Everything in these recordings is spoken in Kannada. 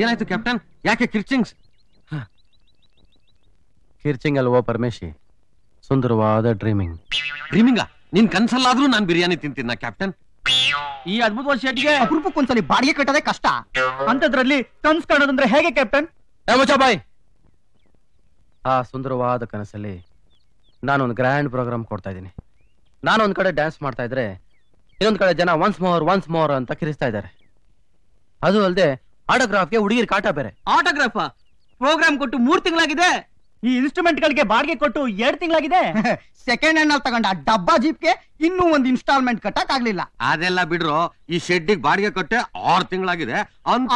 ಏನಾಯ್ತು ಕ್ಯಾಪ್ಟನ್? ಯಾಕೆ ಕಿರ್ಚಿಂಗ್ಸ್? ಕಿರ್ಚಿಂಗ್ ಅಲ್ವೋ ಪರಮೇಶಿ, ಸುಂದರವಾದ ಡ್ರೀಮಿಂಗ್. ಡ್ರೀಮಿಂಗಾ? ನಿನ್ ಕನ್ಸಲ್ಲಾದ್ರೂ ನಾನ್ ಬಿರಿಯಾನಿ ತಿಂತೀನ ಕ್ಯಾಪ್ಟನ್. ಈ ಅದ್ಭುತವಾದ ಶೆಟ್ಗೆ ಅಪರೂಪಕ್ಕೊಂದ್ಸಲಿ ಬಾಡಿಗೆ ಕಟ್ಟೋದೇ ಕಷ್ಟ. ಅಂತದ್ರಲ್ಲಿ ಕನ್ಸ್ ಕಾಣೋದಂದ್ರೆ ಹೇಗೆ ಕ್ಯಾಪ್ಟನ್? ಬಾಯ್, ಆ ಸುಂದರವಾದ ಕನಸಲ್ಲಿ ನಾನೊಂದು ಗ್ರ್ಯಾಂಡ್ ಪ್ರೋಗ್ರಾಮ್ ಕೊಡ್ತಾ ಇದ್ದೀನಿ. ನಾನೊಂದ್ ಕಡೆ ಡ್ಯಾನ್ಸ್ ಮಾಡ್ತಾ ಇದ್ರೆ ಇನ್ನೊಂದ್ ಕಡೆ ಜನ ಒನ್ಸ್ ಮೋರ್ ಅಂತ ಕಿರಿಸ್ತಾ ಇದ್ದಾರೆ. ಅದು ಅಲ್ಲದೆ ಆಟೋಗ್ರಾಫ್ಗೆ ಹುಡುಗಿರ್ ಕಾಟ ಬೇರೆ. ಆಟೋಗ್ರಾಫ್ ಪ್ರೋಗ್ರಾಮ್ ಕೊಟ್ಟು 3 ತಿಂಗಳಾಗಿದೆ. ಈ ಇನ್ಸ್ಟ್ರೂಮೆಂಟ್ ಗಳಿಗೆ ಬಾಡಿಗೆ ಕೊಟ್ಟು 2 ತಿಂಗಳಾಗಿದೆ. ಸೆಕೆಂಡ್ ಹ್ಯಾಂಡ್ ಅಲ್ಲಿ ತಗೊಂಡ ಡಬ್ಬಾ ಜೀಪ್ಗೆ ಇನ್ನೂ ಒಂದು ಇನ್ಸ್ಟಾಲ್ಮೆಂಟ್ ಕಟ್ಟಕ್ ಆಗ್ಲಿಲ್ಲ. ಅದೆಲ್ಲ ಬಿಡ್ರು, ಈ ಶೆಡ್ಡಿಗೆ ಬಾಡಿಗೆ ಕೊಟ್ಟೆ 6 ತಿಂಗಳಾಗಿದೆ ಅಂತ.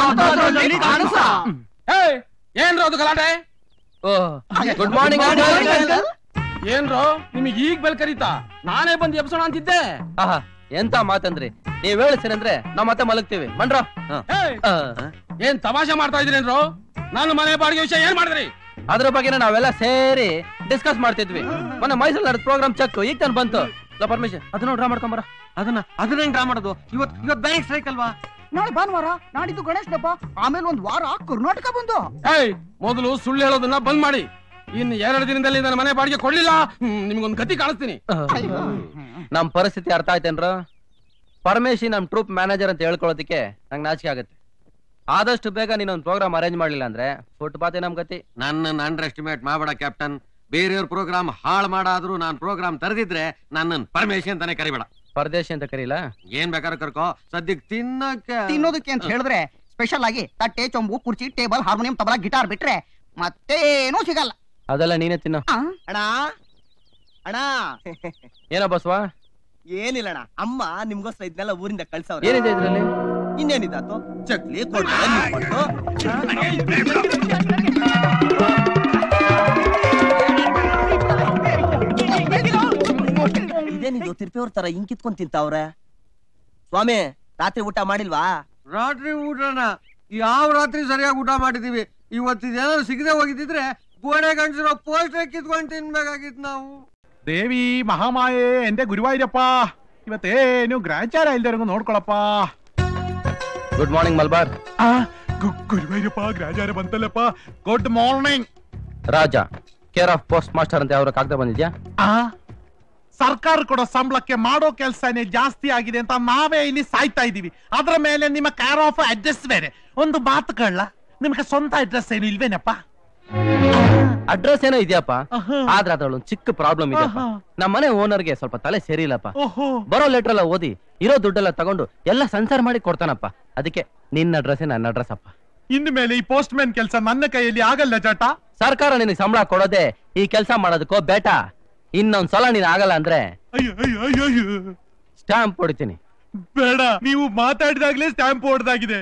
ಏನ್ರೋ ಅದು ಗಲಾಟೆ? Good morning. ಏನ್ರೋ ನಿಮಗೆ ಈಗ ಬೆಲ್ ಕರೀತಾ? ನಾನೇ ಬಂದು ಎಬ್ಸೋಣ ಅಂತಿದ್ದೆ. ಎಂತ ಮಾತಂದ್ರಿ? ನೀವ್ ಹೇಳಿಸಿರಂದ್ರೆ ನಾವ್ ಮತ್ತೆ ಮಲಗ್ತೀವಿ ಮನ್ರ. ಏನ್ ತಮಾಷೆ ಮಾಡ್ತಾ ಇದ್ರೇನ್ರೋ? ನಾನು ಮನೆ ಬಾಡಿಗೆ ವಿಷಯ ಏನ್ ಮಾಡಿದ್ರಿ? ಅದ್ರ ಬಗ್ಗೆ ನಾವೆಲ್ಲ ಸೇರಿ ಡಿಸ್ಕಸ್ ಮಾಡ್ತಿದ್ವಿ. ಮೊನ್ನೆ ಮೈಸೂರು ನಡೆದ ಪ್ರೋಗ್ರಾಮ್ ಚೆಕ್ ಈಗ ತಾನು ಬಂತು. ಪರ್ಮಿಷನ್ ಅದನ್ನ ಡ್ರಾ ಮಾಡ್ಕೊಂಬರ. ಅದನ್ನ ಡ್ರಾ ಮಾಡೋದು? ಇವತ್ತು ಬ್ಯಾಂಕ್ ಸ್ಟ್ರೈಕ್ ಅಲ್ವಾ? ನಾಳೆ ಭಾನುವಾರ, ನಾಡಿದ್ದು ಗಣೇಶ್ ಹಬ್ಬ, ಆಮೇಲೆ ಒಂದ್ ವಾರ ಕರ್ನಾಟಕ ಬಂದು. ಮೊದಲು ಸುಳ್ಳು ಹೇಳೋದನ್ನ ಬಂದ್ ಮಾಡಿ. ಇನ್ನು 2 ದಿನದಲ್ಲಿ ನನ್ನ ಮನೆ ಬಾಡಿಗೆ ಕೊಡ್ಲಿಲ್ಲ ನಿಮ್ಗೊಂದು ಗತಿ ಕಾಣಿಸ್ತೀನಿ. ನಮ್ ಪರಿಸ್ಥಿತಿ ಅರ್ಥ ಆಯ್ತೇನ್ರ? ಪರಮೇಶಿ ನಮ್ ಟ್ರೂಪ್ ಮ್ಯಾನೇಜರ್ ಅಂತ ಹೇಳ್ಕೊಳ್ಳೋದಕ್ಕೆ ನಂಗೆ ನಾಚಿಕೆ ಆಗುತ್ತೆ. ಆದಷ್ಟು ಬೇಗ ನೀನೊಂದು ಪ್ರೋಗ್ರಾಮ್ ಅರೇಂಜ್ ಮಾಡ್ಲಿಲ್ಲ ಅಂದ್ರೆ ಫುಟ್ಪಾತೆ ನಮ್ ಗತಿ. ನನ್ನ ಅಂಡರ್ ಎಸ್ಟಿಮೇಟ್ ಮಾಡಬೇಡ ಕ್ಯಾಪ್ಟನ್. ಬೇರೆಯವ್ರ ಪ್ರೋಗ್ರಾಮ್ ಹಾಳು ಮಾಡಾದ್ರೂ ನಾನ್ ಪ್ರೋಗ್ರಾಮ್ ತರದಿದ್ರೆ ನನ್ನ ಪರಮೇಶಿ ಅಂತಾನೆ ಕರಿಬೇಡ. ಪರದೇಶಿ ಅಂತ ಕರೀಲ? ಏನ್ ಬೇಕಾದ್ರೂ ಕರ್ಕೋ, ಸದ್ಯಕ್ಕೆ ತಿನ್ನೋದಕ್ಕೆ ಅಂತ ಹೇಳಿದ್ರೆ ಸ್ಪೆಷಲ್ ಆಗಿ ತಟ್ಟೆ, ಚೊಂಬು, ಕುರ್ಚಿ, ಟೇಬಲ್, ಹಾರ್ಮೋನಿಯಂ, ತಬಲಾ, ಗಿಟಾರ್ ಬಿಟ್ರೆ ಮತ್ತೇನೂ ಸಿಗಲ್ಲ. ಅದೆಲ್ಲ ನೀನೇ ತಿನ್ನೋ. ಅಣ್ಣ ಅಣ್ಣ ಏನೋ ಬಸ್ವಾ? ಏನಿಲ್ಲ ಅಣ್ಣ, ಅಮ್ಮ ನಿಮ್ಗೋಸ್ಕರ ಇದನ್ನೆಲ್ಲ ಊರಿಂದ ಕಳ್ಸವ್ರೆ. ಏನಿದೆ ಇದ್ರಲ್ಲಿ? ಇನ್ನೇನಿದಾತು? ಚಕ್ಲಿ ಕೊಟ್ಟು ಇದೇನಿದು ತಿರ್ಪೆಯವ್ರ ತರ ಹಿಂಗ್ ಕಿತ್ಕೊಂಡ್ ತಿಂತಾವ್ರೆ. ಸ್ವಾಮಿ ರಾತ್ರಿ ಊಟ ಮಾಡಿಲ್ವಾ? ರಾತ್ರಿ ಊಟನ ಯಾವ ರಾತ್ರಿ ಸರಿಯಾಗಿ ಊಟ ಮಾಡಿದೀವಿ. ಇವತ್ತಿದೇನಾದ್ರು ಸಿಗದೆ ಹೋಗಿದ್ರೆ ಗೋಡೆ ಗಂಡಸಿರೋ ಪೋಸ್ಟರ್ ಕಿತ್ಕೊಂಡು ತಿನ್ಬೇಕಾಗಿತ್ತು ನಾವು. ದೇವಿ ಮಹಾಮಾಯೆ ಎಂದೇ ಗುರುವಾಯೂರಪ್ಪ, ಇವತ್ತೇನು ಗ್ರಾಚಾರ ಇಲ್ದವರೆಗೂ ನೋಡ್ಕೊಳಪ್ಪ. Good morning Malabar. ಗುರುವಾಯೂರಪ್ಪ ಗ್ರಾಚಾರ ಬಂತಲ್ಲಪ್ಪ. Good morning. Raja care of post master ಅಂತ ಅವ್ರ ಕಾಗದ ಬಂದಿದ್ಯಾ? ಸರ್ಕಾರ ಕೊಡೋ ಸಂಬಳಕ್ಕೆ ಮಾಡೋ ಕೆಲಸನೇ ಜಾಸ್ತಿ ಆಗಿದೆ ಅಂತ ನಾವೇ ಇಲ್ಲಿ ಸಾಯ್ತಾ ಇದೀವಿ. ಅದ್ರ ಮೇಲೆ ನಿಮ್ಮ ಕೇರ್ ಆಫ್ ಅಡ್ರೆಸ್ ಬೇರೆ. ಒಂದು ಮಾತು ಕಳ್ಳ, ನಿಮ್ಗೆ ಸ್ವಂತ ಅಡ್ರೆಸ್ ಏನು ಇಲ್ವೇನಪ್ಪ? ಅಡ್ರೆಸ್ ಏನೋ ಇದೆಯಪ್ಪ, ಆದ್ರೆ ಅದ್ರೊಳೊಂದು ಚಿಕ್ಕ ಪ್ರಾಬ್ಲಮ್ ಇದೆ. ನಮ್ಮ ಮನೆ ಓನರ್ಗೆ ಸ್ವಲ್ಪ ತಲೆ ಸೇರಿಲ್ಲಪ್ಪ. ಬರೋ ಲೆಟರ್ ಎಲ್ಲ ಓದಿ ಇರೋ ದುಡ್ಡೆಲ್ಲ ತಗೊಂಡು ಎಲ್ಲ ಸಂಸಾರ ಮಾಡಿ ಕೊಡ್ತಾನಪ್ಪ. ಅದಕ್ಕೆ ನಿನ್ನ ಅಡ್ರೆಸ್ ನನ್ನ ಅಡ್ರೆಸ್ ಅಪ್ಪ. ಇನ್ನು ಮೇಲೆ ಈ ಪೋಸ್ಟ್ ಮ್ಯಾನ್ ಕೆಲಸ ನನ್ನ ಕೈಯಲ್ಲಿ ಆಗಲ್ಲ ಜಾಟ. ಸರ್ಕಾರ ನಿನಗೆ ಸಂಬಳ ಕೊಡೋದೆ ಈ ಕೆಲಸ ಮಾಡೋದಕ್ಕೋ ಬೇಟ. ಇನ್ನೊಂದ್ಸಲ ನೀನ್ ಆಗಲ್ಲ ಅಂದ್ರೆ ಸ್ಟಾಂಪ್ ಹೊಡಿತೀನಿ. ಬೇಡ, ನೀವು ಮಾತಾಡಿದಾಗ್ಲೇ ಸ್ಟಾಂಪ್ ಹೊಡೆದಾಗಿದೆ.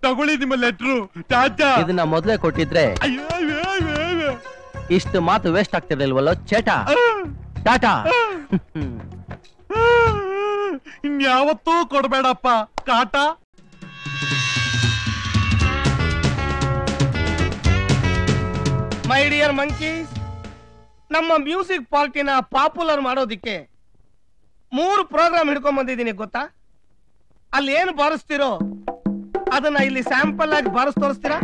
ತಗೊಳ್ಳಿ ನಿಮ್ಮ ಲೆಟ್ರು. ಟಾಟಾ. ಇದನ್ನ ಮೊದಲೇ ಕೊಟ್ಟಿದ್ರೆ ಇಷ್ಟು ಮಾತು ವೇಸ್ಟ್ ಆಗ್ತಿರ್ಲಿಲ್ವಲ್ಲೋ ಚೇಟ. ಟಾಟಾ. ಇನ್ಯಾವತ್ತೂ ಕೊಡ್ಬೇಡಪ್ಪ ಕಾಟ. ಮೈ ಡಿಯರ್ ಮಂಕೀಸ್, ನಮ್ಮ ಮ್ಯೂಸಿಕ್ ಪಾರ್ಟಿನ ಪಾಪ್ಯುಲರ್ ಮಾಡೋದಿಕ್ಕೆ 3 ಪ್ರೋಗ್ರಾಮ್ ಹಿಡ್ಕೊಂಡ್ ಬಂದಿದ್ದೀನಿ ಗೊತ್ತಾ? ಅಲ್ಲಿ ಏನು ಬಾರಿಸ್ತಿರೋ ಅದನ್ನ ಇಲ್ಲಿ ಸ್ಯಾಂಪಲ್ ಆಗಿ ಬಾರಿಸ್ ತೋರಿಸ್ತೀರಾ?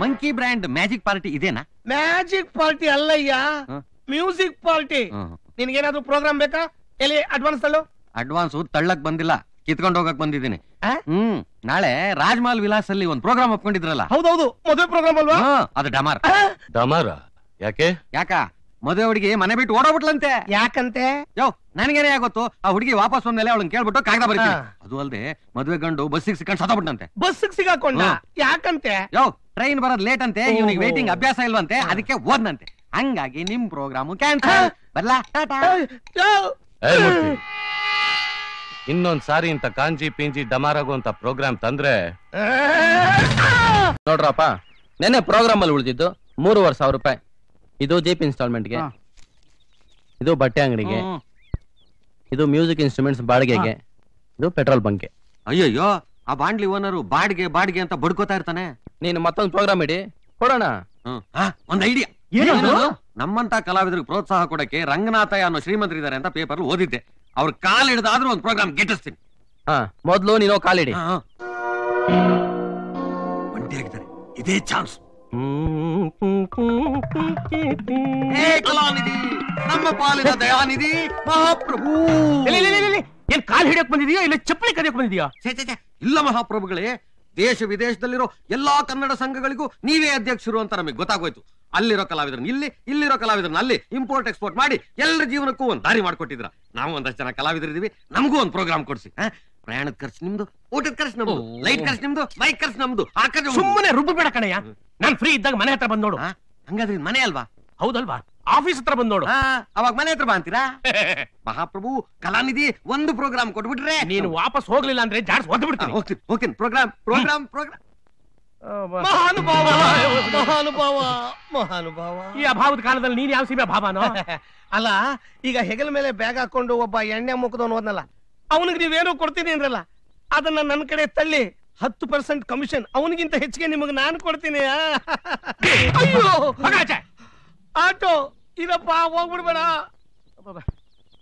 ಮಂಕಿ ಬ್ರ್ಯಾಂಡ್ ಮ್ಯಾಜಿಕ್ ಪಾರ್ಟಿ ಇದೇನಾ? ಮ್ಯಾಜಿಕ್ ಪಾರ್ಟಿ ಅಲ್ಲಯ್ಯ, ಮ್ಯೂಸಿಕ್ ಪಾರ್ಟಿ. ನಿನ್ಗೇನಾದ್ರು ಪ್ರೋಗ್ರಾಮ್ ಬೇಕಾ? ಎಲ್ಲಿ ಅಡ್ವಾನ್ಸ್ ತಳ್ಳು. ಅಡ್ವಾನ್ಸ್ ತಳ್ಳಕ್ ಬಂದಿಲ್ಲ, ಕಿತ್ಕೊಂಡು ಹೋಗಕ್ ಬಂದಿದ್ದೀನಿ. ನಾಳೆ ರಾಜ್ಮಹಲ್ ವಿಲಾಸ್ ಅಲ್ಲಿ ಒಂದು ಪ್ರೋಗ್ರಾಮ್ ಒಪ್ಕೊಂಡಿದ್ರಲ್ಲ? ಹೌದೌದು, ಮದುವೆ ಪ್ರೋಗ್ರಾಮ್ ಅಲ್ವಾ? ಅದು ಡಮಾರ್. ಡಮಾರ ಯಾಕೆ? ಮದುವೆ ಹುಡುಗಿ ಮನೆ ಬಿಟ್ಟು ಓಡೋಗ್ಬಿಟ್ಲಂತೆ. ಯಾಕಂತೆ? ಯೋ ನನಗೇನೇ ಆಗೋತ್ತು. ಆ ಹುಡುಗಿ ವಾಪಸ್ ಬಂದ್ಮೇಲೆ ಅವಳನ್ನ ಕೇಳ್ಬಿಟ್ಟು ಕಾಗದ ಬರೀತೀನಿ. ಅದು ಅಲ್ಲದೆ ಮದುವೆ ಗಂಡು ಬಸ್ಸಿಗೆ ಸಿಕ್ಕೊಂಡು ಸತ್ತೋಗ್ಬಿಟ್ಟಂತೆ. ಬಸ್ಸಿಗೆ ಸಿಗಾಕೊಂಡ? ಯಾಕಂತೆ? ಯೋ ಟ್ರೈನ್ ಬರೋದ್ ಲೇಟ್ ಅಂತೆ, ಇವನಿಗೆ ವೇಟಿಂಗ್ ಅಭ್ಯಾಸ ಇಲ್ವಂತೆ, ಅದಕ್ಕೆ ಓದ್ನಂತೆ. ಹಂಗಾಗಿ ನಿಮ್ ಪ್ರೋಗ್ರಾಮ್ ಕ್ಯಾನ್ಸಲ್. ಬರ್ಲಾ? ಇನ್ನೊಂದ್ ಸಾರಿ ಇಂತ ಕಾಂಜಿ ಪಿಂಜಿ ಡಮಾರಾಗುವಂತ ಪ್ರೋಗ್ರಾಮ್ ತಂದ್ರೆ ನೋಡ್ರಪ್ಪ, ನೆನ್ನೆ ಪ್ರೋಗ್ರಾಮ್ ಅಲ್ಲಿ ಉಳಿದಿದ್ದು 3,500 ರೂಪಾಯಿ. ಇದು ಜೀಪ್ ಇನ್ಸ್ಟಾಲ್ಮೆಂಟ್ಗೆ, ಇದು ಬಟ್ಟೆ ಅಂಗಡಿಗೆ, ಇದು ಮ್ಯೂಸಿಕ್ ಇನ್ಸ್ಟ್ರೂಮೆಂಟ್ಸ್ ಬಾಡಿಗೆಗೆ, ಇದು ಪೆಟ್ರೋಲ್ ಬಂಕ್ಗೆ. ಅಯ್ಯಯ್ಯೋ, ಆ ಬಾಂಡ್ಲಿ ಓನರು ಬಾಡಿಗೆ ಬಾಡಿಗೆ ಅಂತ ಬಡ್ಕೋತಾ ಇರ್ತಾನೆ. ನೀನು ಮತ್ತೊಂದು ಪ್ರೋಗ್ರಾಮ್ ಇಡಿ, ಕೊಡೋಣ. ಒಂದ್ ಐಡಿಯಾ. ನಮ್ಮಂತ ಕಲಾವಿದರಿಗೆ ಪ್ರೋತ್ಸಾಹ ಕೊಡಕ್ಕೆ ರಂಗನಾಥಯ್ಯ ಅನ್ನೋ ಶ್ರೀಮಂತರಿದ್ದಾರೆ ಅಂತ ಪೇಪರ್ ಓದಿದ್ದೆ. ಅವ್ರ ಕಾಲ್ ಹಿಡಿದಾದ್ರೂ ಒಂದು ಪ್ರೋಗ್ರಾಮ್ ಗೆಟ್ಟಿಸ್ತೀನಿ. ಮೊದ್ಲು ನೀನು ಕಾಲಿಡಿ. ರೆಡಿಯಾಗಿದ್ದಾರೆ. ಇದೇ ಚಾನ್ಸ್. ಕಲಾನಿಧಿ, ನಮ್ಮ ಪಾಲಿನ ದಯಾನಿಧಿ ಮಹಾಪ್ರಭು. ಏನ್ ಕಾಲ್ ಹಿಡಿಯಕ್ ಬಂದಿದ್ಯಾ ಇಲ್ಲ ಚಪ್ಪಲಿ ಕದಿಯಕ್ ಬಂದಿದ್ಯಾ? ಇಲ್ಲ ಮಹಾಪ್ರಭುಗಳೇ, ದೇಶ ವಿದೇಶದಲ್ಲಿರೋ ಎಲ್ಲಾ ಕನ್ನಡ ಸಂಘಗಳಿಗೂ ನೀವೇ ಅಧ್ಯಕ್ಷರು ಅಂತ ನಮಗೆ ಗೊತ್ತಾಗೋಯ್ತು. ಅಲ್ಲಿರೋ ಕಲಾವಿದ್ರನ್ನ ಇಲ್ಲಿ, ಇಲ್ಲಿರೋ ಕಲಾವಿದ್ರನ್ನ ಅಲ್ಲಿ ಇಂಪೋರ್ಟ್ ಎಕ್ಸ್ಪೋರ್ಟ್ ಮಾಡಿ ಎಲ್ಲರ ಜೀವನಕ್ಕೂ ಒಂದ್ ದಾರಿ ಮಾಡ್ಕೊಟ್ಟಿದ್ರ. ನಾವು ಒಂದಷ್ಟು ಜನ ಕಲಾವಿದರಿದ್ದೀವಿ, ನಮಗೂ ಒಂದ್ ಪ್ರೋಗ್ರಾಮ್ ಕೊಡ್ಸಿ. ಪ್ರಯಾಣದ ಖರ್ಚು ನಿಮ್ದು, ಊಟದ ಖರ್ಚು ನಮ್ದು, ಲೈಟ್ ಖರ್ಚು ನಿಮ್ದು, ಮೈಕ್ ಖರ್ಚು ನಮ್ದು. ಸುಮ್ಮನೆ ರುಬ್ಬ ಬೇಡ ಕಣಯ್ಯ. ನಾನ್ ಫ್ರೀ ಇದ್ದಾಗ ಮನೆ ಹತ್ರ ಬಂದ್ ನೋಡು. ಹಂಗಾದ್ರೆ ಮನೆ ಅಲ್ವಾ? ಹೌದಲ್ವಾ? ಆಫೀಸ್ ಹತ್ರ ಬಂದ್ ನೋಡು. ಅವಾಗ ಮನೆ ಹತ್ರ ಬಾ ಅಂತೀರಾ? ಮಹಾಪ್ರಭು, ಕಲಾನಿಧಿ ಒಂದು ಪ್ರೋಗ್ರಾಮ್ ಕೊಟ್ಬಿಟ್ರೆ ನೀನು ವಾಪಸ್ ಹೋಗ್ಲಿಲ್ಲ ಅಂದ್ರೆ ಜಾಡ್ಸ್ ಒದ್ದು ಬಿಡ್ತೀನಿ. ಹೋಗ್ತೀನಿ ಹೋಗ್ತೀನಿ. Program program program. ಮಹಾನುಭಾವ ಮಹಾನುಭಾವ ಮಹಾನುಭಾವ. ಈ ಅಭಾವದ ಕಾಲದಲ್ಲಿ ನೀನ್ ಯಾವ ಸೀಮೆ ಭಾವನೋ? ಅಲ್ಲ, ಈಗ ಹೆಗಲ ಮೇಲೆ ಬ್ಯಾಗ್ ಹಾಕೊಂಡು ಒಬ್ಬ ಎಣ್ಣೆ ಮುಖದವನು ಹೋದ್ನಲ್ಲ, ಅವನಿಗೆ ನೀವೇನೋ ಕೊಡ್ತೀನಿ ಅಂದ್ರಲ್ಲ, ಅದನ್ನ ನನ್ನ ಕಡೆ ತಳ್ಳಿ 10% ಕಮಿಷನ್ ಅವನಿಗಿಂತ ಹೆಚ್ಚಿಗೆ ನಿಮಗೆ ನಾನು ಕೊಡ್ತೀನಿ. ಅಯ್ಯೋ ಆಟೋ ಇದಪ್ಪ, ಹೋಗ್ಬಿಡ್ಬೇಡ.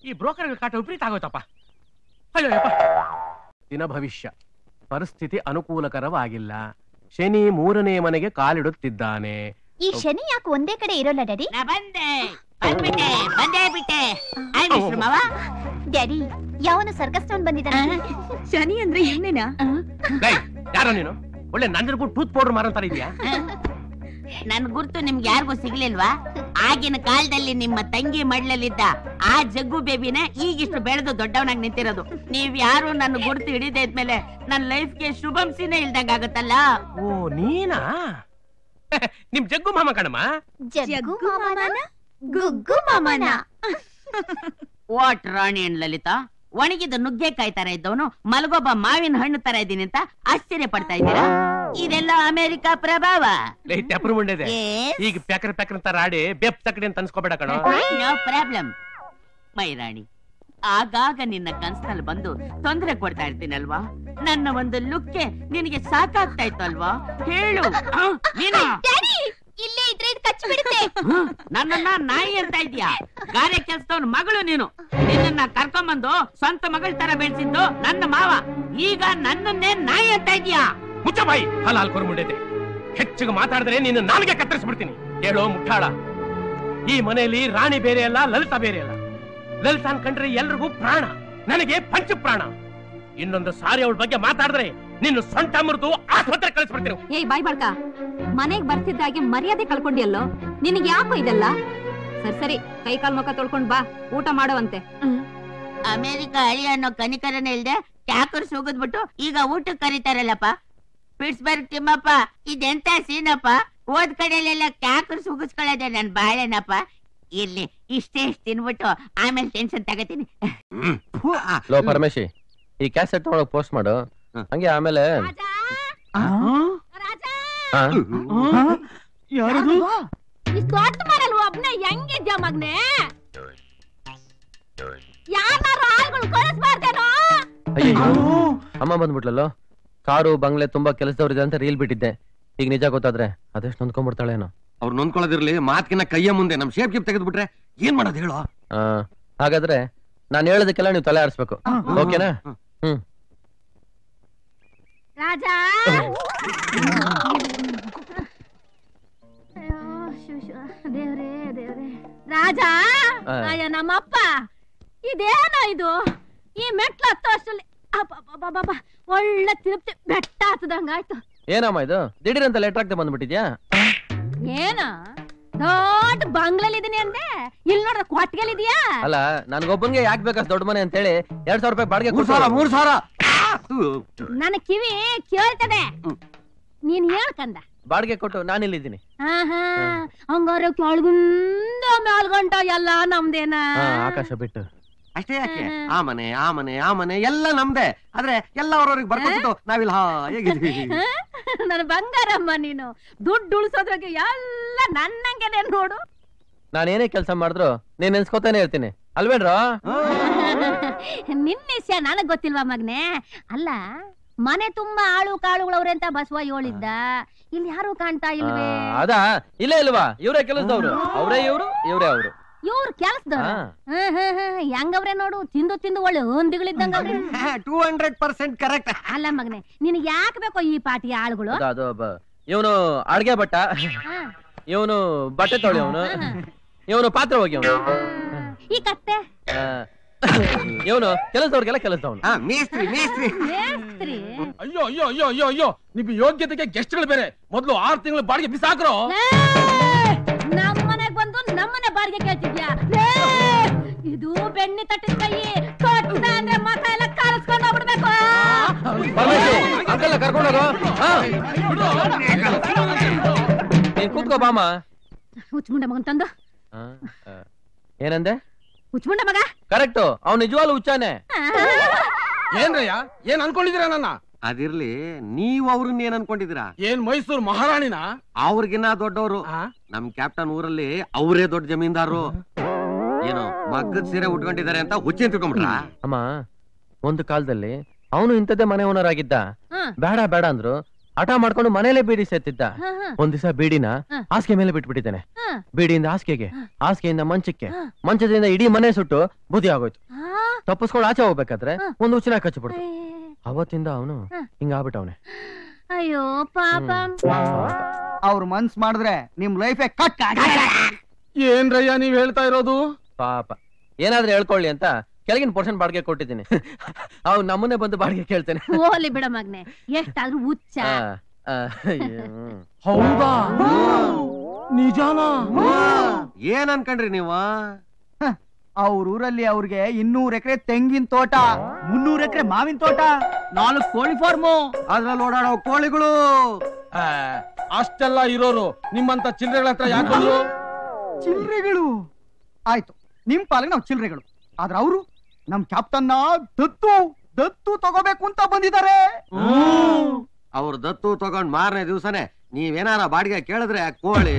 ಈ ಬ್ರೋಕರ್ ಕಾಟ ವಿಪರೀತ ಆಗೋಯ್ತಪ್ಪ. ಅಯ್ಯೋಪ್ಪ. ದಿನ ಭವಿಷ್ಯ ಪರಿಸ್ಥಿತಿ ಅನುಕೂಲಕರವಾಗಿಲ್ಲ. ಶನಿ 3ನೇ ಮನೆಗೆ ಕಾಲಿಡುತ್ತಿದ್ದಾನೆ. ಈ ಶನಿ ಯಾಕೆ ಒಂದೇ ಕಡೆ ಇರೋಲ್ಲ ಡ್ಯಾಡಿ? ಡ್ಯಾಡಿ, ಯಾವನು ಸರ್ಕಸ್ ಟೌನ್ ಬಂದಿದ್ದಾನೆ. ಶನಿ ಅಂದ್ರೆ ಇವನೇನಾ? ಯಾರೋ ನೀನು? ಒಳ್ಳೆ ನಂಜನಗೂ ಟೂತ್ ಪೌಡರ್ ಮಾರಂತಾರ ಇದೆಯಾ? ನನ್ ಗುರ್ತು ನಿಮ್ಗೆ ಯಾರಿಗೂ ಸಿಗ್ಲಿಲ್ವಾ? ಆಗಿನ ಕಾಲದಲ್ಲಿ ನಿಮ್ಮ ತಂಗಿ ಮಡ್ಲಲ್ಲಿದ್ದ ಆ ಜಗ್ಗು ಬೇಬಿನ ಈಗಿಷ್ಟು ಬೆಳೆದು ದೊಡ್ಡವನಾಗಿ ನಿಂತಿರೋದು. ನೀವ್ ಯಾರು ನನ್ನ ಗುರ್ತು ಹಿಡಿದೇ ಇದ್ಮೇಲೆ ನನ್ ಲೈಫ್ಗೆ ಶುಭಂಸಿನೇ ಇಲ್ದಂಗ ಆಗುತ್ತಲ್ಲ. ಓ ನೀನಾ? ನಿಮ್ ಜಗ್ಗು ಮಾಮ ಕಣಮ್ಮ. ಜಗ್ಗು ಮಾಮನ ಗುಗ್ಗು ಮಾಮನ. ವಾಟ್ ರಾಣಿ ಅಂಡ್ ಲಲಿತಾ, ಒಣಗಿದ ನುಗ್ಗೆಕಾಯಿ ತರ ಇದ್ದವನು ಮಲಗೊಬ್ಬ ಮಾವಿನ ಹಣ್ಣು ತರ ಇದ್ದೀನಿ ಅಂತ ಆಶ್ಚರ್ಯ ಪಡ್ತಾ ಇದ್ದೀರಾ? ಇದೆಲ್ಲ ಅಮೆರಿಕ ಪ್ರಭಾವ. ಈಗ ಪ್ಯಾಕರ್ ಪ್ಯಾಕರ್ ಅಂತ ರಾಡಿ ಬೆಪ್ ತಕಡಿ ಅಂತ ಅನ್ಸ್ಕೋಬೇಡ ಕಣ. ನೋ ಪ್ರಾಬ್ಲಮ್ ಮೈ ರಾಣಿ. ಆಗಾಗ ನಿನ್ನ ಕನ್ಸಲ್ಲಿ ಬಂದು ತೊಂದರೆ ಕೊಡ್ತಾ ಇರ್ತೀನಲ್ವಾ? ನನ್ನ ಒಂದು ಲುಕ್ಗೆ ನಿನಗೆ ಸಾಕಾಗ್ತಾ ಇತ್ತು ಅಲ್ವಾ? ಹೇಳು. ಇಲ್ಲೇ ಇದ್ರೆ ಇದು ಕಚ್ಚಿ ಬಿಡುತ್ತೆ. ನನ್ನನ್ನ ನಾಯಿ ಅಂತ ಇದ್ಯಾ? ಗಾರೆ ಕೆಲ್ಸದವನ್ ಮಗಳು ನೀನು. ನಿನ್ನ ಕರ್ಕೊಂಬಂದು ಸ್ವಂತ ಮಗಳ ತರ ಬೆಳೆಸಿದ್ದು ನನ್ನ ಮಾವ. ಈಗ ನನ್ನನ್ನೇ ನಾಯಿ ಅಂತ ಇದ್ಯಾ? ಮುಚ್ಚ ಬಾಯಿ, ಹಲಾಲ್ ಕೊರ್ಮುಂಡೈತೆ. ಹೆಚ್ಚಿಗೆ ಮಾತಾಡಿದ್ರೆ ನೀನು ನಾಲ್ಗೆ ಕತ್ತರಿಸ್ಬಿಡ್ತೀನಿ. ಹೇಳೋ ಮುಟ್ಟಾಳ, ಈ ಮನೆಯಲ್ಲಿ ರಾಣಿ ಬೇರೆ ಅಲ್ಲ, ಲಲಿತಾ ಬೇರೆ ಅಲ್ಲ. ಲಲಿತಾ ಅನ್ಕಂಡ್ರೆ ಎಲ್ರಿಗೂ ಪ್ರಾಣ, ನನಗೆ ಪಂಚ ಪ್ರಾಣ. ಇನ್ನೊಂದು ಸಾರಿ ಅವಳ ಬಗ್ಗೆ ಮಾತಾಡಿದ್ರೆ ನಿನ್ನ ಸೊಂಟ ಮುರಿದು ಆಸ್ಪತ್ರೆ ಕಳಿಸ್ಬಿಡ್ತೀನಿ. ಏಯ್ ಬಾಯ್ ಬಾಳ್ಕ, ಮನೆಗ್ ಬರ್ತಿದ್ದಾಗೆ ಮರ್ಯಾದೆ ಕಳ್ಕೊಂಡಿಯಲ್ಲೋ? ನಿನಗೆ ಯಾಕೋ ಇದೆಲ್ಲ? ಸರಿ ಸರಿ, ಕೈ ಕಾಲ್ ಮುಖ ತೊಳ್ಕೊಂಡ್ ಬಾ, ಊಟ ಮಾಡುವಂತೆ. ಅಮೆರಿಕ ಅಳಿ ಅನ್ನೋ ಕನಿಕರನೇ ಇಲ್ದೆ ಕ್ಯಾಕರ್ ಸುಗದ್ಬಿಟ್ಟು ಈಗ ಊಟಕ್ಕೆ ಕರೀತಾರಲ್ಲಪ್ಪ. ಪಿಟ್ಸ್ಬರ್ಗ್ ತಿಮ್ಮಪ್ಪ, ಇದೆಂತ ಸೀನಪ್ಪ? ಓದ್ ಕಡೆಯಲ್ಲೆಲ್ಲ ಕ್ಯಾಕರ್ ಸುಗಿಸ್ಕೊಳ್ಳೋದೆ ನನ್ ಬಾಳೆನಪ್ಪ. ಇಲ್ಲಿ ಇಷ್ಟೇ ತಿನ್ಬಿಟ್ಟು ಆಮೇಲೆ ಟೆನ್ಷನ್ ತಗತೀನಿ. ಲೋ ಪರಮೇಶಿ, ಈ ಕ್ಯಾಸೆಟ್ ಒಳಗೆ ಪೋಸ್ಟ್ ಮಾಡು, ಹಂಗೆ ಆಮೇಲೆ ಯಾರದು ದೊಡ್ಡ ಮರಲ್ವ ಒಬ್ನ ಹೆಂಗಿದ್ಯಾ ಮಗ್ನೆ? ಯಾರು ಆಳ್ಗಳು ಕಳಿಸ್ಬಾರ್ದೇನೋ? ಅಯ್ಯೋ, ಅಮ್ಮ ಬಂದ್ಬಿಟ್ಲಲ್ಲೋ. ಕಾರು ಬಂಗ್ಲೆ ತುಂಬಾ ಕೆಲಸದವ್ರಿದೆ ಅಂತ ರೀಲ್ ಬಿಟ್ಟಿದ್ದೆ. ಈಗ ನಿಜ ಗೊತ್ತಾದ್ರೆ ಅದೆಷ್ಟು ನೊಂದ್ಕೊಂಡ್ಬಿಡ್ತಾಳೇನೋ. ಅವ್ರು ನೊಂದ್ಕೊಳ್ಳೋದಿರ್ಲಿ, ಮಾತಿನ ಕೈಯ ಮುಂದೆ ನಮ್ ಶೇಪ್ ಗಿಪ್ ತೆಗೆದ್ಬಿಟ್ರೆ ಏನ್ ಮಾಡೋದು ಹೇಳೋ? ಹಾಗಾದ್ರೆ ನಾನು ಹೇಳೋದಕ್ಕೆಲ್ಲ ನೀವು ತಲೆ ಆಡಿಸ್ಬೇಕು, ಓಕೆನಾ? ರಾಜ ದೇವ್ರೇ ದೇವ್ರೇ, ರಾಜ ಅಯ್ಯ ನಮ್ಮಪ್ಪ, ಇದೇನೋ ಇದು? ಈ ಮೆಟ್ಲು ಹತ್ತೋ ಅಷ್ಟರಲ್ಲಿ ಒಳ್ಳೆ ತಿರುಪ್ತಿ ಬೆಟ್ಟ ಹತ್ತದಂಗಾಯ್ತು. ಏನಮ್ಮ ಇದು ದಿಢೀರಂತ ಲೆಟರ್ ಆಗ್ತಾ ಬಂದ್ಬಿಟ್ಟಿದ್ಯಾ? ಏನ ದೊಡ್ಡ ಬಂಗ್ಲಲ್ಲಿ ಇದೀನಿ ಅಂದೆ, ಇಲ್ಲಿ ನೋಡ್ರ ಕೊಟ್ಟಿಗೆಲಿದ್ಯಾ? ಅಲ್ಲ, ನನ್ಗೊಬ್ಬನ್ಗೆ ಯಾಕೆ ಬೇಕಸ್ ದೊಡ್ಡ ಮನೆ ಅಂತ ಹೇಳಿ 2000 ರೂಪಾಯಿ ಬಾಡಿಗೆ 3,000 ನನ್ನ ಕಿವಿ ಕೇಳ್ತದೆ. ನೀನ್ ಹೇಳ್ಕಂದ ಬಾಡಿಗೆ ಕೊಟ್ಟು ನಾನಿಲ್ಲಿದ್ದೀನಿ. ಹಂಗಾರ ಕೆಳಗಿಂದ ಮೇಲ್ಗಂಟ ಎಲ್ಲ ನಮ್ದೇನ? ಆಕಾಶ ಬಿಟ್ಟು ಅಷ್ಟೇ ಯಾಕೆ? ಆ ಮನೆ ಆ ಮನೆ ಆ ಮನೆ ಎಲ್ಲ ನಮ್ದೆ. ಆದ್ರೆ ಎಲ್ಲ ಅವ್ರವ್ರಿಗೆ ಬರ್ಕೊಬಿಟ್ಟು ನಾವಿಲ್ಲ ಹೇಗಿದ್ವಿ. ನನ್ನ ಬಂಗಾರಮ್ಮ, ನೀನು ದುಡ್ಡು ಉಳಿಸೋದ್ರಾಗೆ ಎಲ್ಲ ನನ್ನಂಗೆನೆ ನೋಡು. ನಾನೇನೇ ಕೆಲಸ ಮಾಡಿದ್ರು ನೀನ್ ನೆನ್ಸ್ಕೊತಾನೆ ಇರ್ತೀನಿ ಅಲ್ವೇನ್ರೋ? ನಿನ್ನ ವಿಷಯ ನನಗ್ ಗೊತ್ತಿಲ್ವಾ ಮಗ್ನೆ? ಅಲ್ಲ, ಮನೆ ತುಂಬಾ ಆಳು ಕಾಳುಗಳವ್ರೆ ಅಂತ ಬಸವ ಹೇಳಿದ್ದ, ಇಲ್ಲಿ ಯಾರು ಕಾಣ್ತಾ ಇಲ್ವೇ? ಅದಾ ಇಲ್ಲೇ ಇಲ್ವಾ? ಇವ್ರೇ ಕೆಲಸದವ್ರು, ಅವ್ರೇ ಇವ್ರು, ಇವ್ರೇ ಅವ್ರು. ಇವ್ರ ಕೆಲ್ಸದವ್ರು ಹೆಂಗವ್ರೆ ನೋಡು, ತಿಂದು ತಿಂದು ಒಳ್ಳೆ ಹೊಂದಿಗಳಿದ್ದಂಗ. 200% ಕರೆಕ್ಟ್. ಅಲ್ಲ ಮಗನೆ, ನಿನಗೆ ಯಾಕೆ ಬೇಕೋ ಈ ಪಾರ್ಟಿಯ ಆಳುಗಳು? ಅದು ಇವನು ಅಡ್ಗೆ ಭಟ್ಟ, ಇವನು ಬಟ್ಟೆ ತೊಳಿ, ಇವನು ಪಾತ್ರೆ ಹೋಗಿ, ಈ ಕತ್ತೆ ಇವನು ಕೆಲಸದವ್ರಿಗೆಲ್ಲ ಕೆಲಸದವನು. ಮೇಸ್ತ್ರಿ ಮೇಸ್ತ್ರಿ. ಅಯ್ಯೋ ಅಯ್ಯೋ ಅಯ್ಯೋ ಅಯ್ಯೋ ಅಯ್ಯೋ, ನಿಮ್ ಯೋಗ್ಯತೆಗೆ ಗೆಸ್ಟ್ಗಳು ಬೇರೆ. ಮೊದ್ಲು 6 ತಿಂಗಳ ಬಾಡಿಗೆ ಬಿಸಾಕ್ರೋ. ನಮ್ಮನೆಗ್ ಬಂದು ನಮ್ಮನೆ ಬಾಡಿಗೆ ಕೇಳ್ತಿದ್ಯಾ? ಇದು ಬೆಣ್ಣೆ ತಟ್ಟಿದ ಕೈ, ಕೊಟ್ಟ ಅಂದ್ರೆ ಮಕ ಎಲ್ಲ ಕಾಲಿಸ್ಕೊಂಡು ಹೋಗ್ಬಿಡ್ಬೇಕು. ಅಂಕಲ್ ಕರ್ಕೊಂಡೋಗು. ನೀನ್ ಕೂತ್ಕೋ ಬಾಮ. ಹುಚ್ಚುಂಡ ಮಗನ್ ತಂದು. ಏನಂದೆ? ಹುಚ್ಚುಂಡ ಮಗ. ಕರೆಕ್ಟು, ಅವ್ನು ನಿಜವಾಗ್ಲೂ ಹುಚ್ಚಾನೆ. ಏನ್ರಯ್ಯ, ಏನ್ ಅನ್ಕೊಂಡಿದೀರ ನನ್ನ? ಅದಿರ್ಲಿ, ನೀವು ಅವ್ರನ್ನ ಏನ್ ಅನ್ಕೊಂಡಿದ್ದೀರಾ? ಏನ್ ಮೈಸೂರು ಮಹಾರಾಣಿನ? ಅವ್ರಿಗಿನ್ನ ದೊಡ್ಡವರು. ನಮ್ ಕ್ಯಾಪ್ಟನ್ ಊರಲ್ಲಿ ಅವರೇ ದೊಡ್ಡ ಜಮೀನ್ದಾರು. ಏನೋ ಮಗ್ಗದ ಸೀರೆ ಉಟ್ಕೊಂಡಿದ್ದಾರೆ ಅಂತ ಹುಚ್ಚಿ ತಿಳ್ಕೊಂಡ್ಬಿಟ್ರ? ಅಮ್ಮ, ಒಂದು ಕಾಲದಲ್ಲಿ ಅವನು ಇಂಥದ್ದೇ ಮನೆ ಓನರ್ ಆಗಿದ್ದ. ಬೇಡ ಬೇಡ ಅಂದ್ರು ಹಠ ಮಾಡ್ಕೊಂಡು ಮನೇಲೆ ಬೀಡಿ ಸೇತಿದ್ದ. ಒಂದ್ ದಿವಸ ಬೀಡಿನ ಹಾಸಿಗೆ ಮೇಲೆ ಬಿಟ್ಬಿಟ್ಟಿದ್ದೇನೆ. ಬೀಡಿಯಿಂದ ಹಾಸಿಗೆಗೆ, ಹಾಸಿಗೆಯಿಂದ ಮಂಚಕ್ಕೆ, ಮಂಚದಿಂದ ಇಡೀ ಮನೆ ಸುಟ್ಟು ಬುದ್ಧಿ ಆಗೋಯ್ತು. ತಪ್ಪಿಸ್ಕೊಂಡು ಆಚೆ ಹೋಗ್ಬೇಕಾದ್ರೆ ಒಂದು ಹುಚ್ಚಿನ ಕಚ್ಚಿಬಿಡ್ತು. ಅವತ್ತಿಂದ ಅವನು ಹಿಂಗಾಗ್ಬಿಟ್ಟವನೆ. ಅಯ್ಯೋ ಪಾಪ. ಅವ್ರ ಮನ್ಸ್ ಮಾಡಿದ್ರೆ ನಿಮ್ ಲೈಫೇ ಕಟ್. ಏನ್ರಯ್ಯ ನೀವ್ ಹೇಳ್ತಾ ಇರೋದು? ಪಾಪ ಏನಾದ್ರೂ ಹೇಳ್ಕೊಳ್ಳಿ ಅಂತ ಕೆಳಗಿನ ಪೋರ್ಷನ್ ಬಾಡಿಗೆ ಕೊಟ್ಟಿದ್ದೀನಿ. ಅವ್ನು ನಮ್ಮನ್ನೇ ಬಂದು ಬಾಡಿಗೆ ಕೇಳ್ತೇನೆ. ಹೋಲಿ ಬಿಡ ಮಗ್ನೆ, ಎಷ್ಟಾದ್ರೂ ಹುಚ್ಚ. ಹೌದಾ? ನಿಜಾನಾ? ಏನ್ ಅನ್ಕೊಂಡ್ರಿ ನೀವು? ಅವ್ರ ಊರಲ್ಲಿ ಅವ್ರಿಗೆ 200 ಎಕರೆ ತೆಂಗಿನ ತೋಟ, 300 ಎಕರೆ ಮಾವಿನ ತೋಟ, 4 ಕೋಳಿ ಫಾರ್ಮು, ಅದ್ರಲ್ಲಿ ಓಡಾಡೋ ಕೋಳಿಗಳು. ಅಷ್ಟೆಲ್ಲ ಇರೋರು ನಿಮ್ಮಂತ ಚಿಲ್ಲರೆಗಳ ಹತ್ರ ಯಾಕೆ? ಚಿಲ್ರೆಗಳು ಆಯ್ತು, ನಿಮ್ ಪಾಲಿಗೆ ನಾವು ಚಿಲ್ರೆಗಳು. ಆದ್ರೆ ಅವರು ನಮ್ ಕ್ಯಾಪ್ಟನ್ನ ದತ್ತು ತಗೋಬೇಕು ಅಂತ ಬಂದಿದ್ದಾರೆ. ಅವ್ರ ದತ್ತು ತಗೊಂಡ್ ಮಾರನೇ ದಿವ್ಸನೇ ನೀವೇನಾರ ಬಾಡಿಗೆ ಕೇಳಿದ್ರೆ ಕೋಳಿ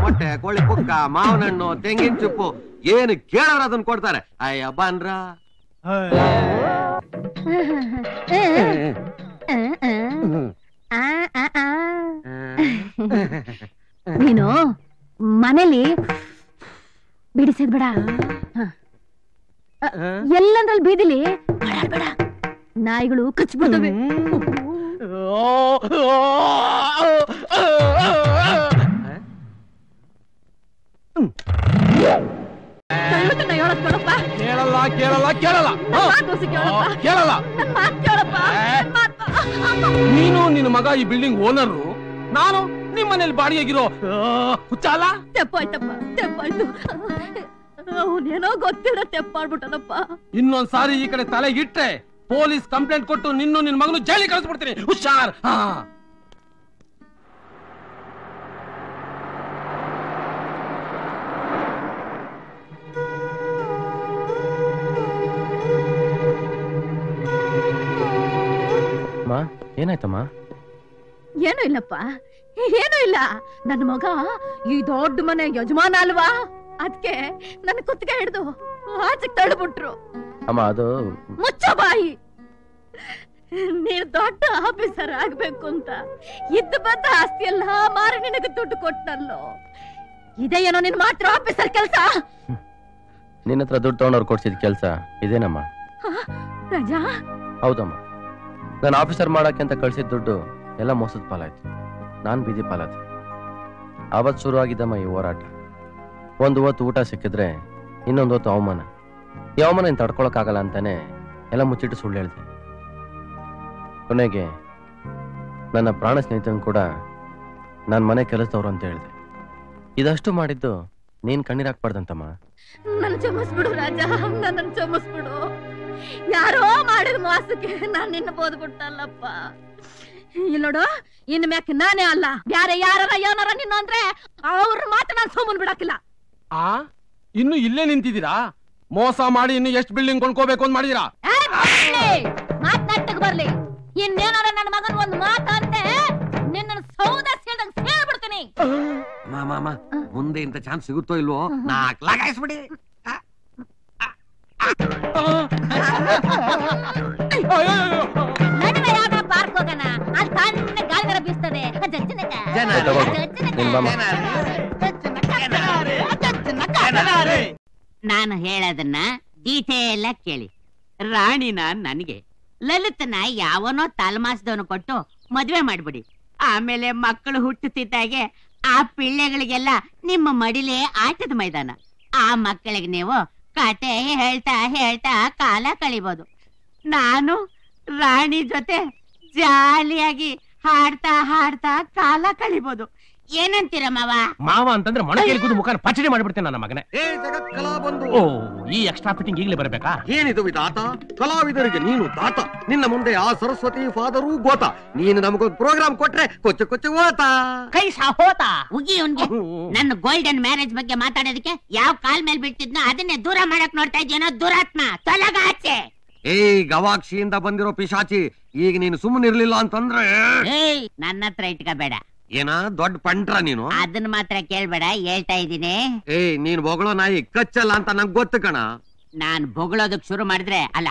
ಮೊಟ್ಟೆ, ಕೋಳಿ ಪುಕ್ಕ, ಮಾವಿನ ಹಣ್ಣು, ತೆಂಗಿನ ಚಿಪ್ಪು ಏನು ಕೇಳೋರು ಅದನ್ನ ಕೊಡ್ತಾರೆ. ಅಯ್ಯ ಬನ್ರ. ನೀನು ಮನೇಲಿ ಬಿಡಿಸಿದ್ ಬೇಡ, ಎಲ್ಲಂದ್ರಲ್ಲಿ ಬೀದಿಲಿ ಬೇಡ, ನಾಯಿಗಳು ಕಚ್ಬಿಡ್ತವೆ. ಕೇಳಲ್ಲ ಕೇಳಲ್ಲ ಕೇಳಲ್ಲ ಕೇಳಲ್ಲ. ನೀನು ನಿನ್ನ ಮಗ ಈ ಬಿಲ್ಡಿಂಗ್ ಓನರು, ನಾನು ನಿಮ್ ಮನೇಲಿ ಬಾಡಿಗೆಗಿರೋ ಹುಚ್ಚಾಲ. ತೆಪ್ಪಾಯ್ತು, ಅವನೇನೋ ಗೊತ್ತಿಲ್ಲ ತೆಪ್ಪಾಡ್ಬಿಟ್ಟನಪ್ಪ. ಇನ್ನೊಂದ್ಸಾರಿ ಈ ಕಡೆ ತಲೆ ಇಟ್ರೆ ಪೊಲೀಸ್ ಕಂಪ್ಲೇಂಟ್ ಕೊಟ್ಟು ನಿನ್ನ ಮಗನು ಜೈಲಿಗೆ ಕಳಿಸ್ಬಿಡ್ತೀನಿ. ಹುಷಾರ್. ಏನಾಯ್ತಮ್ಮ? ಏನೂ ಇಲ್ಲಪ್ಪ, ಏನೂ ಇಲ್ಲ. ನನ್ನ ಮಗ ಈ ದೊಡ್ಡ ಮನೆ ಯಜಮಾನ ಅಲ್ವಾ, ಅದಕ್ಕೆ ನನ್ನ ಕುತ್ತಿಗೆ ಹಿಡಿದು ಆಚೆಗೆ ತಳ್ಳಿಬಿಟ್ರು. ಅಮ್ಮ ಅದು ಮುಚ್ಚ ಬಾಯಿ. ನೀನ್ ದೊಡ್ಡ ಆಫೀಸರ್ ಆಗ್ಬೇಕು ಅಂತ ಇದ್ದ ಬಂದ ಆಸ್ತಿ ಎಲ್ಲ ಮಾರಿ ನಿನಗೆ ದುಡ್ಡು ಕೊಟ್ಟನಲ್ಲೋ, ಇದೇನೋ ನಿನ್ ಮಾತ್ರ ಆಫೀಸರ್ ಕೆಲಸ. ನಿನ್ನ ಹತ್ರ ದುಡ್ಡು ತಗೊಂಡವ್ರು ಕೊಡ್ಸಿದ ಕೆಲಸ ಇದೇನಮ್ಮ? ರಾಜಾ? ಹೌದಮ್ಮ, ನಾನು ಆಫೀಸರ್ ಮಾಡಕ್ಕೆ ಅಂತ ಕಳ್ಸಿದ ದುಡ್ಡು ಎಲ್ಲ ಮೋಸದ ಪಾಲಾಯ್ತು. ನಾನ್ ಬೀದಿ ಪಾಲಾಯ್ತು. ಆವತ್ತು ಶುರು ಆಗಿದ್ದಮ್ಮ ಈ ಹೋರಾಟ. ಒಂದು ಹೊತ್ತು ಊಟ ಸಿಕ್ಕಿದ್ರೆ ಇನ್ನೊಂದು ಹೊತ್ತು ಅವಮಾನ. ಈ ಅವಮಾನ ಇನ್ನು ತಡ್ಕೊಳಕ್ಕಾಗಲ್ಲ ಅಂತಾನೆ ಎಲ್ಲ ಮುಚ್ಚಿಟ್ಟು ಸುಳ್ಳು ಹೇಳ್ದೆ. ಕೊನೆಗೆ ನನ್ನ ಪ್ರಾಣ ಸ್ನೇಹಿತನ್ ಕೂಡ ನನ್ನ ಮನೆ ಕೆಲಸದವ್ರು ಅಂತ ಹೇಳಿದೆ. ಇದಷ್ಟು ಮಾಡಿದ್ದು ನೀನ್ ಕಣ್ಣೀರಾಕ್ಬಾರ್ದಂತಮ್ಮ. ನನ್ನ ಕ್ಷಮಿಸ್ಬಿಡು ರಾಜ, ನನ್ನ ಕ್ಷಮಿಸ್ಬಿಡು. ಯಾರೋ ಮಾಡಿದ ಮೋಸಕ್ಕೆ ನಾನು ನಿನ್ನ ಬೋದ್ಬಿಟ್ಟಲ್ಲಪ್ಪ. ಇಲ್ಲೋಡು, ಇನ್ ಮ್ಯಾಕೆ ನಾನೇ ಅಲ್ಲ, ಬ್ಯಾರೆ ಯಾರ ಏನಾರ ನಿನ್ನ ಅಂದ್ರೆ ಅವ್ರ ಮಾತ್ರ ನಾನು ಸುಮ್ಮನ್ ಬಿಡಕ್ಕಿಲ್ಲ. ಇನ್ನು ಇಲ್ಲೇ ನಿಂತಿದ್ದೀರಾ? ಮೋಸ ಮಾಡಿ ಇನ್ನು ಎಷ್ಟು ಬಿಲ್ಡಿಂಗ್ ಕೊಂಡ್ಕೋಬೇಕು ಅಂತ ಮಾಡಿದೀರಾ? ಮಾತನಾಟಕ್ ಬರ್ಲಿ. ಇನ್ನೇನಾರ ನನ್ನ ಮಗನ್ ಒಂದ್ ಮಾತಂತೆ ನಿನ್ನ ಸೌದ ಸೇರಿದಾಗ ಸೇರ್ಬಿಡ್ತೀನಿ. ಮಾಮ, ಮುಂದೆ ಇಂತ ಚಾನ್ಸ್ ಸಿಗುತ್ತೋ ಇಲ್ವೋ, 4 ಲಗಾಯಿಸ್ಬಿಡಿ. ನಡುವೆ ಯಾವ ಪಾರ್ಕ್ ಹೋಗೋಣ, ಅಲ್ಲಿ ತಣ್ಣ ಗಾಳಿಗರ ಬೀಸ್ತದೆ. ನಾನು ಹೇಳೋದನ್ನ ಡೀಟೇಲ್ ಆಗಿ ಕೇಳಿ. ರಾಣಿನ ನನಗೆ, ಲಲಿತನ ಯಾವನೋ ತಲೆಮಾಸದವನು ಕೊಟ್ಟು ಮದ್ವೆ ಮಾಡ್ಬಿಡಿ. ಆಮೇಲೆ ಮಕ್ಕಳು ಹುಟ್ಟುತ್ತಿದ್ದಾಗೆ ಆ ಪಿಳ್ಳೆಗಳಿಗೆಲ್ಲ ನಿಮ್ಮ ಮಡಿಲೇ ಆಟದ ಮೈದಾನ. ಆ ಮಕ್ಕಳಿಗೆ ನೀವು ಕತೆ ಹೇಳ್ತಾ ಹೇಳ್ತಾ ಕಾಲ ಕಳಿಬೋದು. ನಾನು ರಾಣಿ ಜೊತೆ ಜಾಲಿಯಾಗಿ ಹಾಡ್ತಾ ಹಾಡ್ತಾ ಕಾಲ ಕಳಿಬೋದು. ಏನಂತೀರ ಮಾವ? ಮಾವ ಅಂತಂದ್ರೆ ಮೊಣಕೇಲಿ ಕೂದು ಮುಖಾನ ಪಚಡಿ ಮಾಡ್ಬಿಡ್ತೇನೆ ನನ್ನ ಮಗನೇ. ಏ ಜಗತ್ ಕಲಾ ಬಂಧು, ಓ ಈ ಎಕ್ಸ್ಟ್ರಾ ಫಿಟ್ಟಿಂಗ್ ಈಗಲೇ ಬರಬೇಕಾ? ಏನಿದು ವಿಧಾತ? ಕಲಾವಿದರಿಗೆ ನೀನು ದಾತ, ನಿನ್ನ ಮುಂದೆ ಆ ಸರಸ್ವತಿ ಫಾದರೂ ಗೋತ. ನೀನು ನಮಗೊಂದು ಪ್ರೋಗ್ರಾಮ್ ಕೊಟ್ರೆ ಕೊಚ್ಚ ಕೊಚ್ಚ ಓತ ಕೈ ಹೋತ ಉಗಿ ಉನ್ಗೆ. ನನ್ನ ಗೋಲ್ಡನ್ ಮ್ಯಾರೇಜ್ ಬಗ್ಗೆ ಮಾತಾಡೋದಕ್ಕೆ ಯಾವ ಕಾಲ್ ಮೇಲೆ ಬೀಳ್ತಿದ್ನೋ ಅದನ್ನೇ ದೂರ ಮಾಡಕ್ ನೋಡ್ತಾ ಇದ್ದೀನೋ ದುರಾತ್ಮ. ತೊಲಗ ಆಚೆ. ಏಯ್ ಗವಾಕ್ಷಿಯಿಂದ ಬಂದಿರೋ ಪಿಶಾಚಿ, ಈಗ ನೀನು ಸುಮ್ಮನಿರ್ಲಿಲ್ಲ ಅಂತಂದ್ರೆ ಏಯ್ ನನ್ನ ಹತ್ರ ಇಟ್ಕೋಬೇಡ. ಏನ ದೊಡ್ಡ ಪಂಟ್ರ ನೀನು? ಅದನ್ನ ಮಾತ್ರ ಕೇಳ್ಬೇಡ, ಹೇಳ್ತಾ ಇದ್ದೀನಿ. ಏಯ್ ನೀನ್ ಬೊಗಳೋ ನಾಯಿ ಕಚ್ಚಲ್ಲ ಅಂತ ನಂಗೆ ಗೊತ್ತು ಕಣ. ನಾನ್ ಬೊಗಳೋದಕ್ ಶುರು ಮಾಡಿದ್ರೆ ಅಲ್ಲ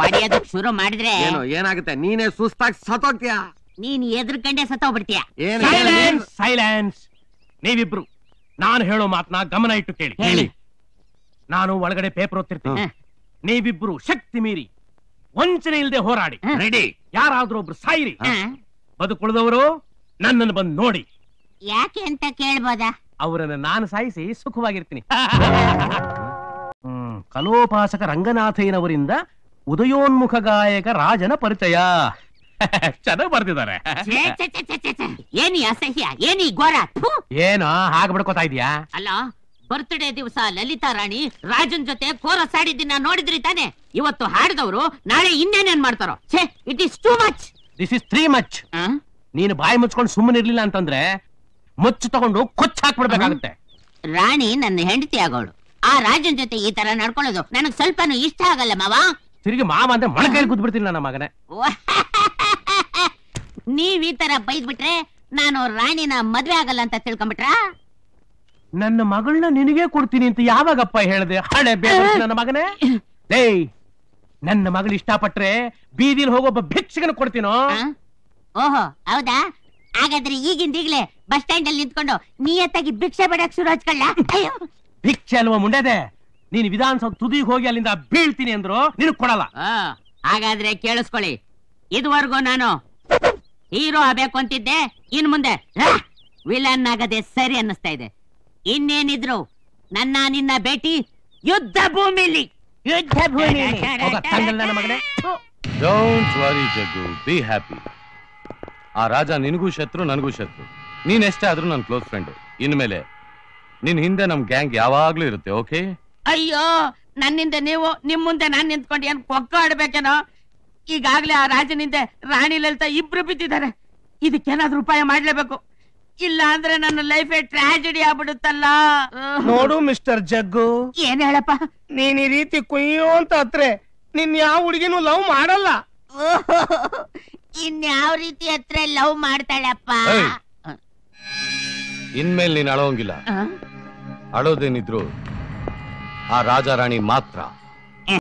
ಹೊಡಿಯೋದಕ್ ಶುರು ಮಾಡಿದ್ರೆ ಏನೋ ಏನಾಗುತ್ತೆ, ನೀನೇ ಸುಸ್ತಾಗಿ ಸತ್ತೋಗ್ತೀಯ. ನೀನ್ ಎದ್ರಕಂಡೆ ಸತ್ತೋಗ್ಬಿಡ್ತೀಯ. ಸೈಲೆನ್ಸ್. ನೀವಿಬ್ರು ನಾನು ಹೇಳೋ ಮಾತನ್ನ ಗಮನ ಇಟ್ಟು ಕೇಳಿ. ಹೇಳಿ. ನಾನು ಒಳಗಡೆ ಪೇಪರ್ ಓದ್ತಿರ್ತೀನಿ. ನೀವಿಬ್ರು ಶಕ್ತಿ ಮೀರಿ ವಂಚನೆ ಇಲ್ಲದೆ ಹೋರಾಡಿ. ರೆಡಿ? ಯಾರಾದ್ರೂ ಒಬ್ರು ಸಾಯಿರಿ. ಬದುಕುಳಿದವರು ನನ್ನನ್ನು ಬಂದು ನೋಡಿ. ಯಾಕೆ ಅಂತ ಕೇಳ್ಬೋದಾ? ಅವರನ್ನ ನಾನು ಸಾಯಿಸಿ ಸುಖವಾಗಿರ್ತೀನಿ. ಕಲೋಪಾಸಕ ರಂಗನಾಥಯ್ಯನವರಿಂದ ಉದಯೋನ್ಮುಖ ಗಾಯಕ ರಾಜನ ಪರಿಚಯ. ಚೆನ್ನಾಗಿ ಬರ್ತಿದ್ದಾರೆ. ಏನಿ ಅಸಹ್ಯ, ಏನಿ ಘೋರ. ಏನೋ ಹಾಗೆ ಬಿಡ್ಕೋತಾ ಇದೀಯಾ? ಅಲ್ಲ, ಬರ್ತ್ಡೇ ದಿವಸ ಲಲಿತಾ ರಾಣಿ ರಾಜನ್ ಜೊತೆ ಕೋರಸ್ ಆಡಿದ್ದನ್ನ ನೋಡಿದ್ರಿ ತಾನೆ? ಇವತ್ತು ಹಾಡಿದವರು ನಾಳೆ ಇನ್ನೇನೇನ್ ಮಾಡ್ತಾರೋ. ಛೇ, it is too much. This is three much. ನೀನು ಬಾಯಿ ಮುಚ್ಕೊಂಡು ಸುಮ್ಮನಿರ್ಲಿಲ್ಲ ಅಂತಂದ್ರೆ ಮುಚ್ಚು ತಗೊಂಡು ಕೊಚ್ಚ ಹಾಕ್ಬಿಡ್ಬೇಕಾಗುತ್ತೆ. ರಾಣಿ ನನ್ನ ಹೆಂಡತಿ ಆಗೋಳು. ಆ ರಾಜನ್ ಜೊತೆ ಈ ತರ ನಡ್ಕೊಳ್ಳೋದು ನನಗ್ ಸ್ವಲ್ಪನೂ ಇಷ್ಟ ಆಗಲ್ಲ ಮಾವ. ತಿರುಗಿ ಮಾವ ಅಂದ್ರೆ ಮೊಳಕೈಲಿ ಕೂತ್ಬಿಡ್ತೀನಿ ನನ್ನ ಮಗನೇ. ನೀವ್ ಈ ತರ ಬೈದ್ಬಿಟ್ರೆ ನಾನು ರಾಣಿನ ಮದ್ವೆ ಆಗಲ್ಲ ಅಂತ ತಿಳ್ಕೊಂಡ್ಬಿಟ್ರ? ನನ್ನ ಮಗಳನ್ನ ನಿನಗೆ ಕೊಡ್ತೀನಿ ಅಂತ ಯಾವಾಗಪ್ಪ ಹೇಳ್ದೆ? ಹಳೆ ಬೇಡ ನನ್ನ ಮಗನೇ. ಏಯ್, ನನ್ನ ಮಗಳು ಇಷ್ಟಪಟ್ರೆ ಬೀದಿಲ್ ಹೋಗೊಬ್ಬ ಭಿಕ್ಷಕನ ಕೊಡ್ತೀನೋ. ಓಹೋ ಹೌದಾ? ಹಾಗಾದ್ರೆ ಈಗಿಂದೀಗ್ಲೇ ಬಸ್ ಸ್ಟ್ಯಾಂಡ್ ಅಲ್ಲಿ ನಿಂತ್ಕೊಂಡು ನಿಯತ್ತಾಗಿ ಭಿಕ್ಷೆ ಬೇಡಕ್ ಶುರು ಹಚ್ಕೊಳ್ಳ. ಭಿಕ್ಷೆ ಅಲ್ವಾ ಮುಂಡೆದೆ? ನೀನು ವಿಧಾನಸೌಧ ತುದಿಗೆ ಹೋಗಿ ಅಲ್ಲಿಂದ ಬೀಳ್ತೀನಿ ಅಂದ್ರು ನಿನಗ್ ಕೊಡಲ್ಲ. ಹಾಗಾದ್ರೆ ಕೇಳಿಸ್ಕೊಳ್ಳಿ, ಇದುವರೆಗೂ ನಾನು ಹೀರೋ ಆಗ್ಬೇಕು ಅಂತಿದ್ದೆ, ಇನ್ ಮುಂದೆ ವಿಲನ್ ಆಗದೆ ಸರಿ ಅನ್ನಿಸ್ತಾ ಇದೆ. ಇನ್ನೇನಿದ್ರು ನನ್ನ ನಿನ್ನ ಭೇಟಿ ಯುದ್ಧ ಭೂಮಿಲಿ. ಯುದ್ಧ ಭೂಮಿಲಿ. ನನ್ನ ಮಗನೇ. Don't worry Jaggu, be happy. ಆ ರಾಜ ನಿನಗೂ ಶತ್ರು, ನನಗೂ ಶತ್ರು. ನೀನ್ ಎಷ್ಟೇ ಆದ್ರೂ ನನ್ನ ಕ್ಲೋಸ್ ಫ್ರೆಂಡ್. ಇನ್ಮೇಲೆ ನಿನ್ ಹಿಂದೆ ನಮ್ ಗ್ಯಾಂಗ್ ಯಾವಾಗ್ಲೂ ಇರುತ್ತೆ. ಓಕೆ? ಅಯ್ಯೋ, ನನ್ನಿಂದ ನೀವು, ನಿಮ್ ಮುಂದೆ ನಾನ್ ನಿಂತ್ಕೊಂಡು ಏನ್ ಕೊಕ್ಕ ಆಡ್ಬೇಕೇನೋ? ಈಗಾಗ್ಲೇ ಆ ರಾಜನಿಂದ ರಾಣಿ ಲಲಿತಾ ಇಬ್ರು ಬಿದ್ದಿದ್ದಾರೆ. ಇದಕ್ಕೇನಾದ್ರೂ ಉಪಾಯ ಮಾಡ್ಲೇಬೇಕು, ಇಲ್ಲ ಅಂದ್ರೆ ನನ್ನ ಲೈಫ್ ಟ್ರಾಜಿಡಿ ಆಗ್ಬಿಡುತ್ತಲ್ಲ. ನೋಡು ಮಿಸ್ಟರ್ ಜಗ್ಗು, ಏನ್ ಹೇಳಪ್ಪ? ನೀನ್ ಈ ರೀತಿ ಕುಯ್ಯೋ ಅಂತ ಹತ್ರೆ ನಿನ್ ಯಾವ ಹುಡುಗಿನೂ ಲವ್ ಮಾಡಲ್ಲ. ಇನ್ಯಾವ ರೀತಿ ಹತ್ರ ಲವ್ ಮಾಡ್ತಾಳಪ್ಪ? ಇನ್ಮೇಲೆ ನೀನ್ ಅಳೋಂಗಿಲ್ಲ. ಅಳೋದೇನಿದ್ರು ಆ ರಾಜ ರಾಣಿ ಮಾತ್ರ.